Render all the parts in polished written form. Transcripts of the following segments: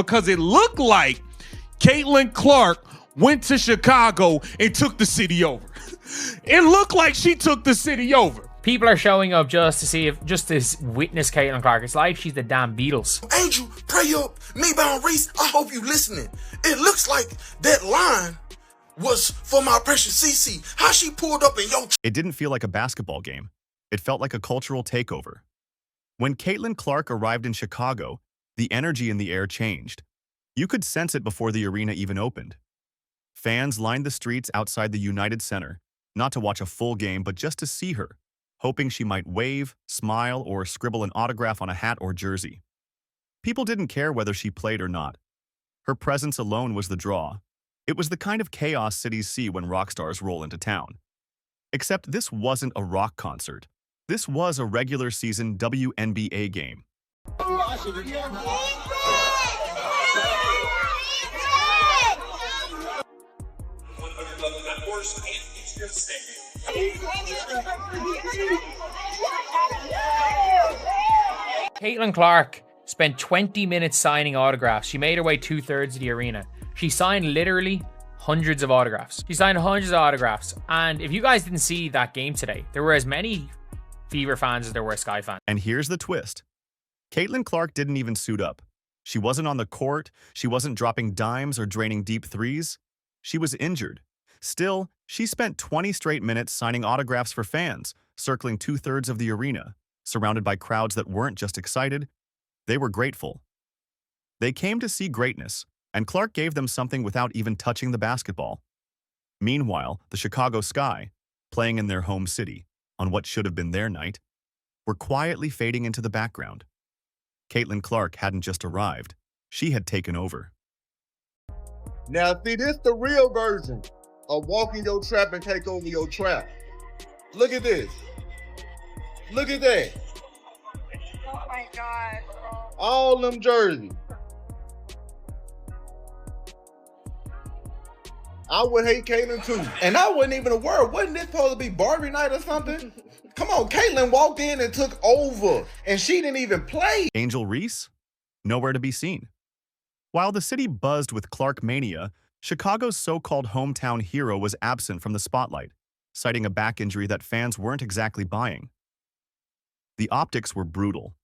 because it looked like Caitlin Clark went to Chicago and took the city over. It looked like she took the city over. People are showing up just to witness Caitlin Clark. It's like she's the damn Beatles. Angel, pray up. Me bound Reese, I hope you listening. It looks like that line was for my precious CC. How she pulled up in your... It didn't feel like a basketball game. It felt like a cultural takeover. When Caitlin Clark arrived in Chicago, the energy in the air changed. You could sense it before the arena even opened. Fans lined the streets outside the United Center, not to watch a full game, but just to see her, hoping she might wave, smile, or scribble an autograph on a hat or jersey. People didn't care whether she played or not. Her presence alone was the draw. It was the kind of chaos cities see when rock stars roll into town. Except this wasn't a rock concert. This was a regular season WNBA game. Caitlin Clark spent 20 minutes signing autographs. She made her way 2/3 of the arena. She signed literally hundreds of autographs. She signed hundreds of autographs. And if you guys didn't see that game today, there were as many Fever fans as there were Sky fans. And here's the twist. Caitlin Clark didn't even suit up. She wasn't on the court. She wasn't dropping dimes or draining deep threes. She was injured. Still, she spent 20 straight minutes signing autographs for fans, circling 2/3 of the arena, surrounded by crowds that weren't just excited, they were grateful. They came to see greatness, and Clark gave them something without even touching the basketball. Meanwhile, the Chicago Sky, playing in their home city, on what should have been their night, were quietly fading into the background. Caitlin Clark hadn't just arrived, she had taken over. Now see, this the real version of walking your trap and take over your trap. Look at this. Look at that. Oh my God. All them jerseys. I would hate Caitlin too. And I wasn't even aware. Wasn't this supposed to be Barbie night or something? Come on, Caitlin walked in and took over, and she didn't even play. Angel Reese? Nowhere to be seen. While the city buzzed with Clark mania, Chicago's so-called hometown hero was absent from the spotlight, citing a back injury that fans weren't exactly buying. The optics were brutal.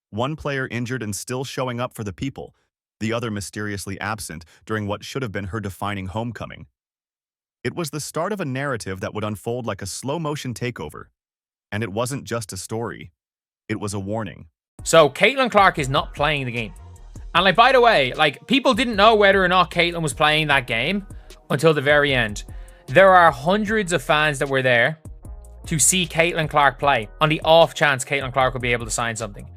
One player injured and still showing up for the people, the other mysteriously absent during what should have been her defining homecoming. It was the start of a narrative that would unfold like a slow-motion takeover. And it wasn't just a story. It was a warning. So Caitlin Clark is not playing the game. And like, by the way, like, people didn't know whether or not Caitlin was playing that game until the very end. There are hundreds of fans that were there to see Caitlin Clark play on the off chance Caitlin Clark would be able to sign something.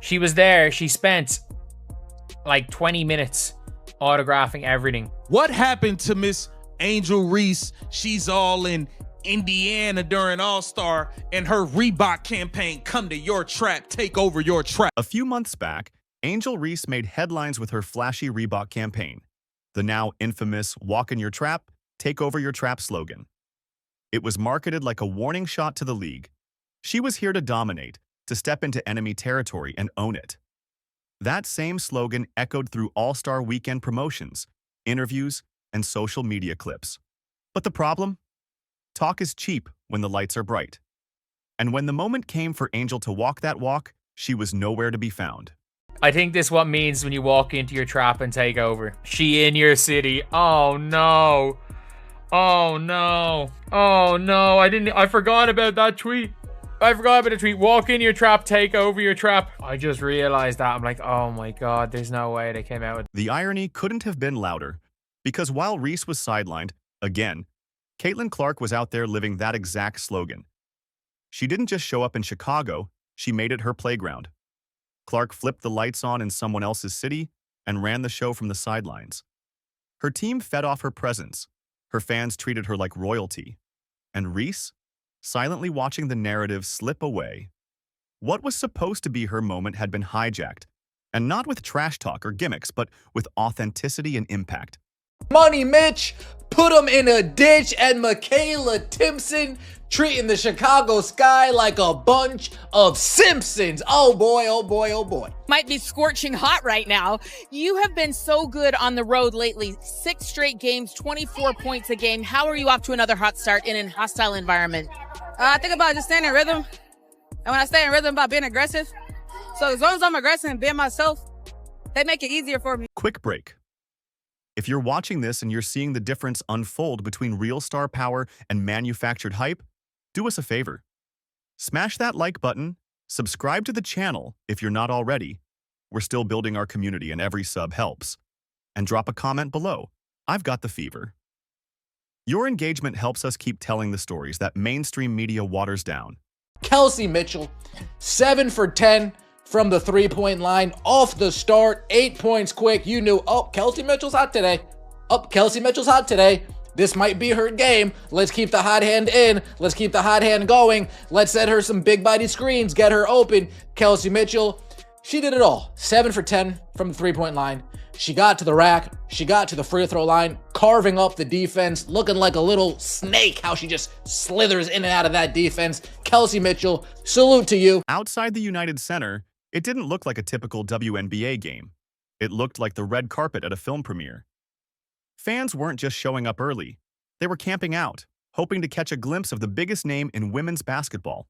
She was there. She spent like 20 minutes autographing everything. What happened to Miss Angel Reese? She's all in Indiana during All-Star, and her Reebok campaign, come to your trap, take over your trap. A few months back, Angel Reese made headlines with her flashy Reebok campaign, the now infamous walk in your trap, take over your trap slogan. It was marketed like a warning shot to the league. She was here to dominate, to step into enemy territory and own it. That same slogan echoed through All-Star Weekend promotions, interviews, and social media clips. But the problem? Talk is cheap when the lights are bright. And when the moment came for Angel to walk that walk, she was nowhere to be found. I think this is what means when you walk into your trap and take over. She in your city. Oh no. Oh no. Oh no. I forgot about that tweet. I forgot about the tweet. Walk in your trap, take over your trap. I just realized that. I'm like, oh my God, there's no way they came out with. The irony couldn't have been louder, because while Reese was sidelined, again, Caitlin Clark was out there living that exact slogan. She didn't just show up in Chicago, she made it her playground. Clark flipped the lights on in someone else's city and ran the show from the sidelines. Her team fed off her presence. Her fans treated her like royalty. And Reese, silently watching the narrative slip away. What was supposed to be her moment had been hijacked, and not with trash talk or gimmicks, but with authenticity and impact. Money Mitch put him in a ditch, and Michaela Timpson treating the Chicago Sky like a bunch of Simpsons. Oh boy, oh boy, oh boy. Might be scorching hot right now. You have been so good on the road lately. 6 straight games, 24 points a game. How are you off to another hot start in a hostile environment? I think about just staying in rhythm. And when I stay in rhythm, about being aggressive. So as long as I'm aggressive and being myself, they make it easier for me. Quick break. If you're watching this and you're seeing the difference unfold between real star power and manufactured hype, do us a favor. Smash that like button, subscribe to the channel if you're not already. We're still building our community and every sub helps. And drop a comment below. I've got the fever. Your engagement helps us keep telling the stories that mainstream media waters down. Kelsey Mitchell, 7 for 10 from the three-point line, off the start, 8 points quick. You knew, oh, Kelsey Mitchell's hot today. Oh, Kelsey Mitchell's hot today. This might be her game. Let's keep the hot hand in. Let's keep the hot hand going. Let's set her some big body screens, get her open. Kelsey Mitchell, she did it all. 7 for 10 from the three-point line. She got to the rack. She got to the free throw line, carving up the defense, looking like a little snake, how she just slithers in and out of that defense. Kelsey Mitchell, salute to you. Outside the United Center, it didn't look like a typical WNBA game. It looked like the red carpet at a film premiere. Fans weren't just showing up early. They were camping out, hoping to catch a glimpse of the biggest name in women's basketball.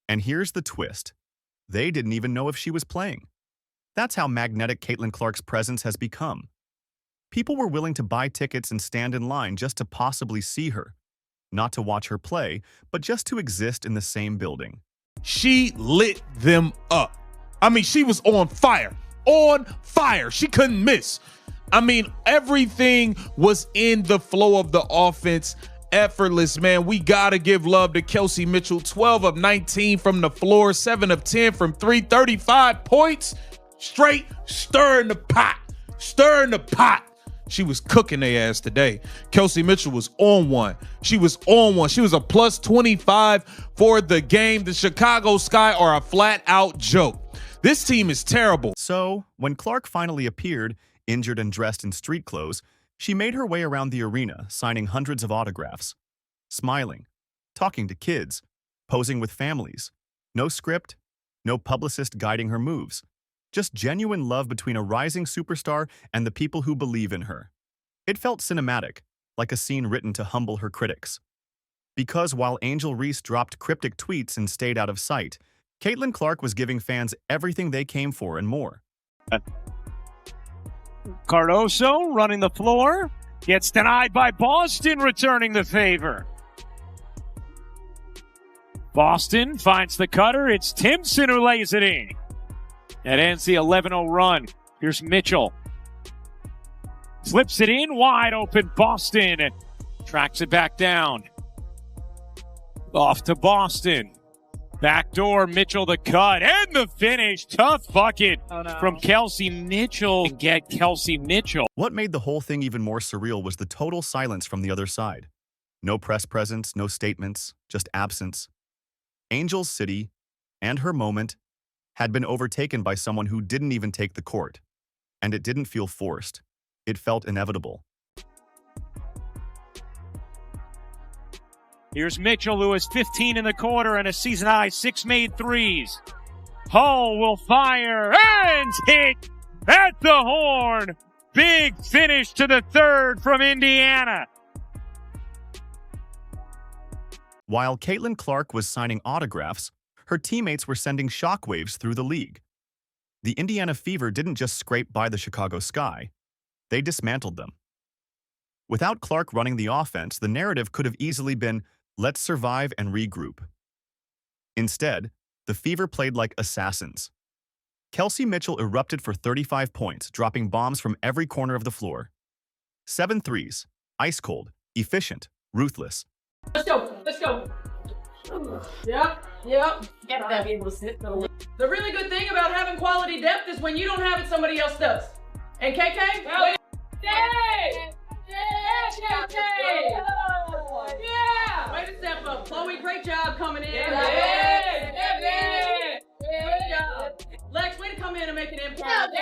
And here's the twist. They didn't even know if she was playing. That's how magnetic Caitlin Clark's presence has become. People were willing to buy tickets and stand in line just to possibly see her. Not to watch her play, but just to exist in the same building. She lit them up. I mean, she was on fire. On fire. She couldn't miss. I mean, everything was in the flow of the offense. Effortless, man. We got to give love to Kelsey Mitchell. 12 of 19 from the floor, 7 of 10 from 3, 35 points. Straight stirring the pot. Stirring the pot. She was cooking their ass today. Kelsey Mitchell was on one. She was on one. She was a plus 25 for the game. The Chicago Sky are a flat-out joke. This team is terrible. So, when Clark finally appeared, injured and dressed in street clothes, she made her way around the arena, signing hundreds of autographs, smiling, talking to kids, posing with families. No script, no publicist guiding her moves. Just genuine love between a rising superstar and the people who believe in her. It felt cinematic, like a scene written to humble her critics. Because while Angel Reese dropped cryptic tweets and stayed out of sight, Caitlin Clark was giving fans everything they came for and more. Cardoso running the floor, gets denied by Boston, returning the favor. Boston finds the cutter. It's Timpson who lays it in. That ends the 11-0 run. Here's Mitchell. Slips it in, wide open Boston. Tracks it back down. Off to Boston. Backdoor, Mitchell the cut, and the finish. Tough bucket from Kelsey Mitchell. Get Kelsey Mitchell. What made the whole thing even more surreal was the total silence from the other side. No press presence, no statements, just absence. Angel's city and her moment had been overtaken by someone who didn't even take the court. And it didn't feel forced. It felt inevitable. Here's Mitchell, who has 15 in the quarter and a season-high 6 made threes. Hull will fire and hit at the horn. Big finish to the third from Indiana. While Caitlin Clark was signing autographs, her teammates were sending shockwaves through the league. The Indiana Fever didn't just scrape by the Chicago Sky. They dismantled them. Without Clark running the offense, the narrative could have easily been, let's survive and regroup. Instead, the Fever played like assassins. Kelsey Mitchell erupted for 35 points, dropping bombs from every corner of the floor. 7 threes, ice cold, efficient, ruthless. Let's go, let's go. Yep. Get that. Be able to sit. The really good thing about having quality depth is when you don't have it, somebody else does. And KK? Yeah! Way to step up. Chloe, great job coming in. Good job. Lex, way to come in and make an impact.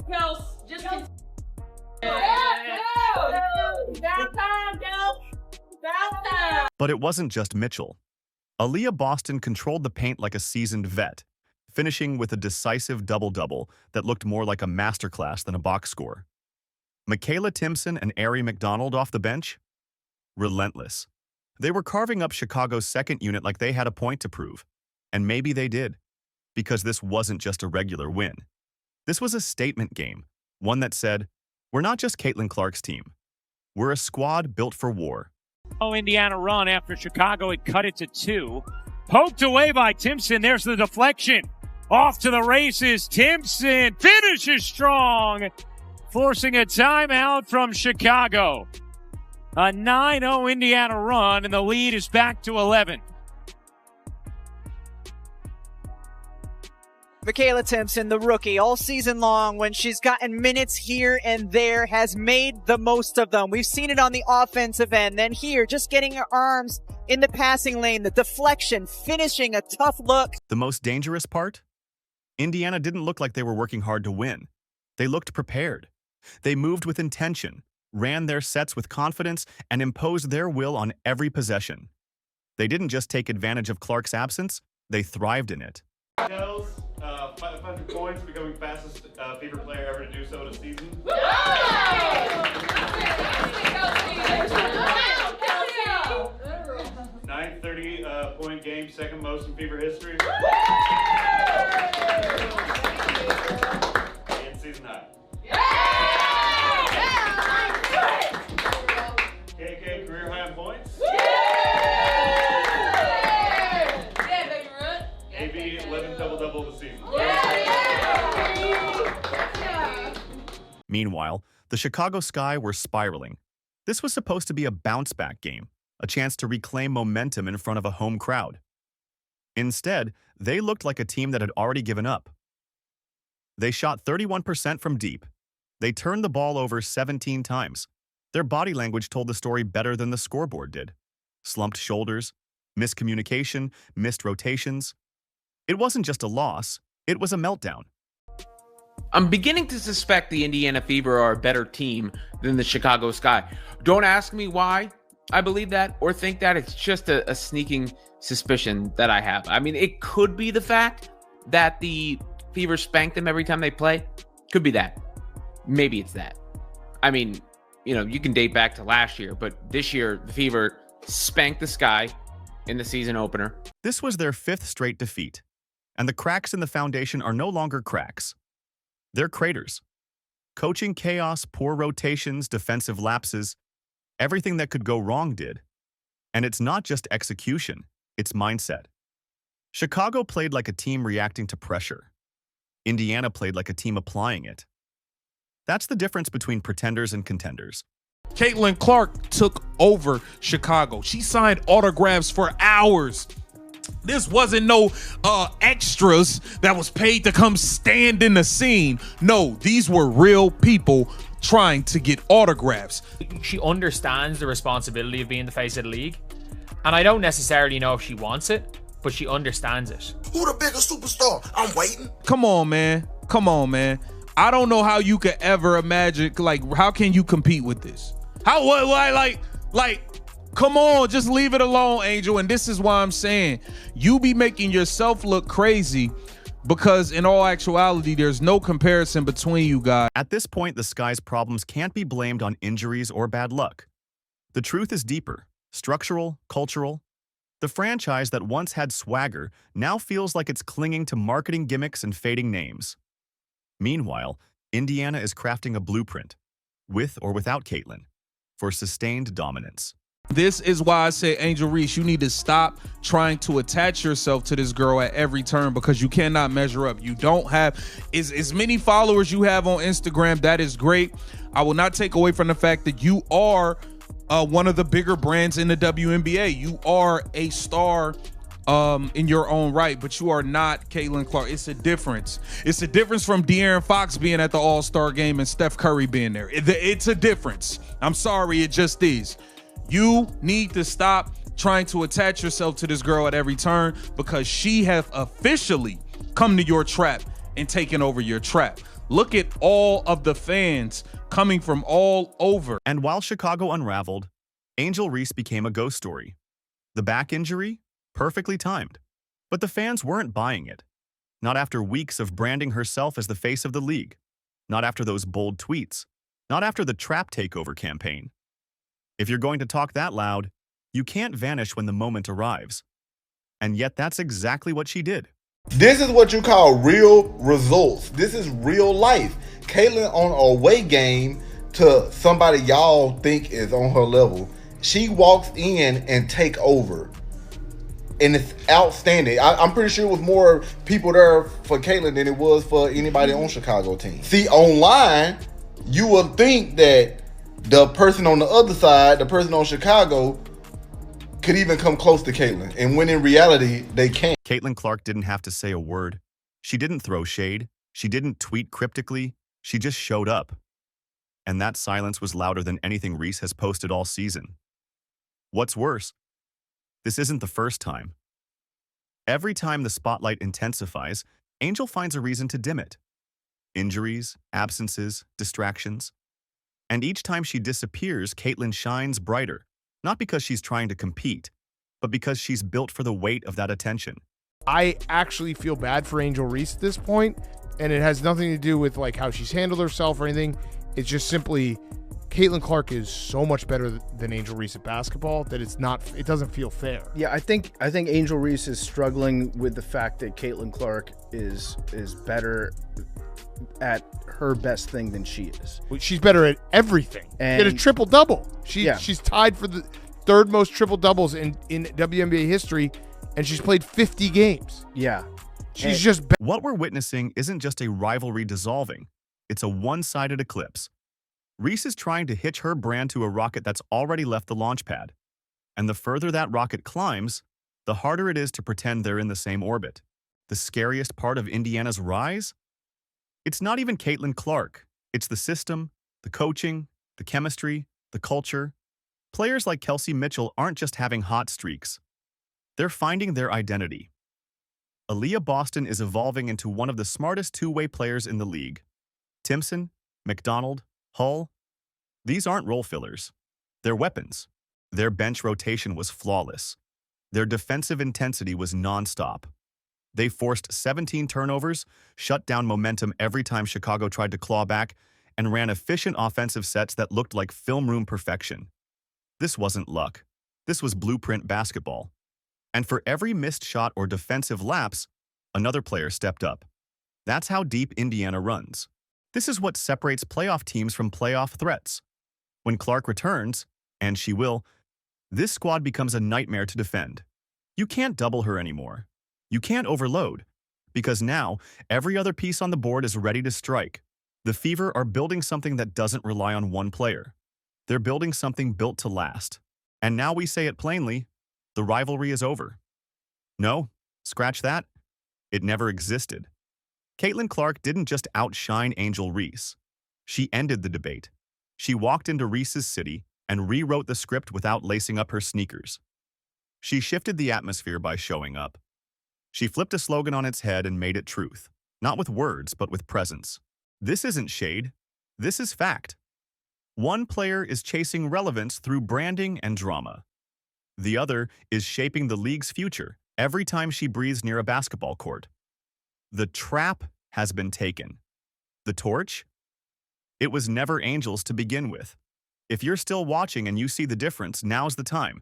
Kels, just downtown, Kels. But it wasn't just Mitchell. Aaliyah Boston controlled the paint like a seasoned vet, finishing with a decisive double-double that looked more like a masterclass than a box score. Michaela Timpson and Ari McDonald off the bench? Relentless. They were carving up Chicago's second unit like they had a point to prove. And maybe they did, because this wasn't just a regular win. This was a statement game, one that said, we're not just Caitlin Clark's team. We're a squad built for war. Oh, Indiana run after Chicago had cut it to 2. Poked away by Timpson. There's the deflection. Off to the races. Timpson finishes strong, forcing a timeout from Chicago. A 9-0 Indiana run, and the lead is back to 11. Michaela Timpson, the rookie, all season long, when she's gotten minutes here and there, has made the most of them. We've seen it on the offensive end. Then here, just getting her arms in the passing lane, the deflection, finishing a tough look. The most dangerous part? Indiana didn't look like they were working hard to win. They looked prepared. They moved with intention, ran their sets with confidence, and imposed their will on every possession. They didn't just take advantage of Clark's absence, they thrived in it. 500 points, becoming fastest Fever player ever to do so in a season. 930-point game, second most in Fever history. And season high. KK career high in points. AB 11 double-double this season. Meanwhile, the Chicago Sky were spiraling. This was supposed to be a bounce-back game, a chance to reclaim momentum in front of a home crowd. Instead, they looked like a team that had already given up. They shot 31% from deep. They turned the ball over 17 times. Their body language told the story better than the scoreboard did. Slumped shoulders, miscommunication, missed rotations. It wasn't just a loss, it was a meltdown. I'm beginning to suspect the Indiana Fever are a better team than the Chicago Sky. Don't ask me why I believe that or think that. It's just a sneaking suspicion that I have. I mean, it could be the fact that the Fever spank them every time they play. Could be that. Maybe it's that. I mean, you know, you can date back to last year, but this year, the Fever spanked the Sky in the season opener. This was their 5th straight defeat, and the cracks in the foundation are no longer cracks. They're craters. Coaching chaos, poor rotations, defensive lapses, everything that could go wrong did. And it's not just execution, it's mindset. Chicago played like a team reacting to pressure. Indiana played like a team applying it. That's the difference between pretenders and contenders. Caitlin Clark took over Chicago. She signed autographs for hours. This wasn't no extras that was paid to come stand in the scene. No, these were real people trying to get autographs. She understands the responsibility of being the face of the league. And I don't necessarily know if she wants it, but she understands it. Who the biggest superstar? I'm waiting. Come on, man. Come on, man. I don't know how you could ever imagine, like, how can you compete with this? How, what, like, come on, just leave it alone, Angel. And this is why I'm saying you be making yourself look crazy because in all actuality, there's no comparison between you guys. At this point, the Sky's problems can't be blamed on injuries or bad luck. The truth is deeper, structural, cultural. The franchise that once had swagger now feels like it's clinging to marketing gimmicks and fading names. Meanwhile, Indiana is crafting a blueprint, with or without Caitlin, for sustained dominance. This is why I say, Angel Reese, you need to stop trying to attach yourself to this girl at every turn because you cannot measure up. You don't have as many followers you have on Instagram. That is great. I will not take away from the fact that you are one of the bigger brands in the WNBA. You are a star in your own right, but you are not Caitlin Clark. It's a difference. It's a difference from De'Aaron Fox being at the All-Star game and Steph Curry being there. It's a difference. I'm sorry, it just is. You need to stop trying to attach yourself to this girl at every turn because she has officially come to your trap and taken over your trap. Look at all of the fans coming from all over. And while Chicago unraveled, Angel Reese became a ghost story. The back injury? Perfectly timed. But the fans weren't buying it. Not after weeks of branding herself as the face of the league. Not after those bold tweets. Not after the trap takeover campaign. If you're going to talk that loud, you can't vanish when the moment arrives. And yet that's exactly what she did. This is what you call real results. This is real life. Caitlyn on a away game to somebody y'all think is on her level. She walks in and take over. And it's outstanding. I'm pretty sure it was more people there for Caitlyn than it was for anybody on Chicago team. See, online, you would think that the person on the other side, the person on Chicago, could even come close to Caitlyn. And when in reality, they can't. Caitlin Clark didn't have to say a word. She didn't throw shade. She didn't tweet cryptically. She just showed up. And that silence was louder than anything Reese has posted all season. What's worse, this isn't the first time. Every time the spotlight intensifies, Angel finds a reason to dim it. Injuries, absences, distractions. And each time she disappears, Caitlyn shines brighter, not because she's trying to compete, but because she's built for the weight of that attention. I actually feel bad for Angel Reese at this point, and it has nothing to do with like how she's handled herself or anything. It's just simply Caitlin Clark is so much better than Angel Reese at basketball that it doesn't feel fair. Yeah, I think Angel Reese is struggling with the fact that Caitlin Clark is better at her best thing than she is. She's better at everything. And she had a triple-double. She's tied for the third most triple-doubles in WNBA history, and she's played 50 games. Yeah. She's just What we're witnessing isn't just a rivalry dissolving. It's a one-sided eclipse. Reese is trying to hitch her brand to a rocket that's already left the launch pad. And the further that rocket climbs, the harder it is to pretend they're in the same orbit. The scariest part of Indiana's rise? It's not even Caitlin Clark. It's the system, the coaching, the chemistry, the culture. Players like Kelsey Mitchell aren't just having hot streaks. They're finding their identity. Aaliyah Boston is evolving into one of the smartest two-way players in the league. Timpson, McDonald, Hull, these aren't role fillers. They're weapons. Their bench rotation was flawless. Their defensive intensity was nonstop. They forced 17 turnovers, shut down momentum every time Chicago tried to claw back, and ran efficient offensive sets that looked like film room perfection. This wasn't luck. This was blueprint basketball. And for every missed shot or defensive lapse, another player stepped up. That's how deep Indiana runs. This is what separates playoff teams from playoff threats. When Clark returns, and she will, this squad becomes a nightmare to defend. You can't double her anymore. You can't overload, because now every other piece on the board is ready to strike. The Fever are building something that doesn't rely on one player. They're building something built to last. And now we say it plainly, the rivalry is over. No, scratch that. It never existed. Caitlin Clark didn't just outshine Angel Reese. She ended the debate. She walked into Reese's city and rewrote the script without lacing up her sneakers. She shifted the atmosphere by showing up. She flipped a slogan on its head and made it truth, not with words, but with presence. This isn't shade. This is fact. One player is chasing relevance through branding and drama. The other is shaping the league's future every time she breathes near a basketball court. The trap has been taken. The torch? It was never Angel's to begin with. If you're still watching and you see the difference, now's the time.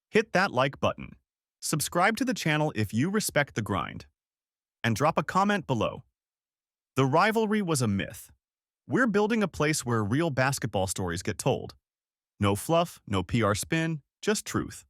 Hit that like button. Subscribe to the channel if you respect the grind. And drop a comment below. The rivalry was a myth. We're building a place where real basketball stories get told. No fluff, no PR spin, just truth.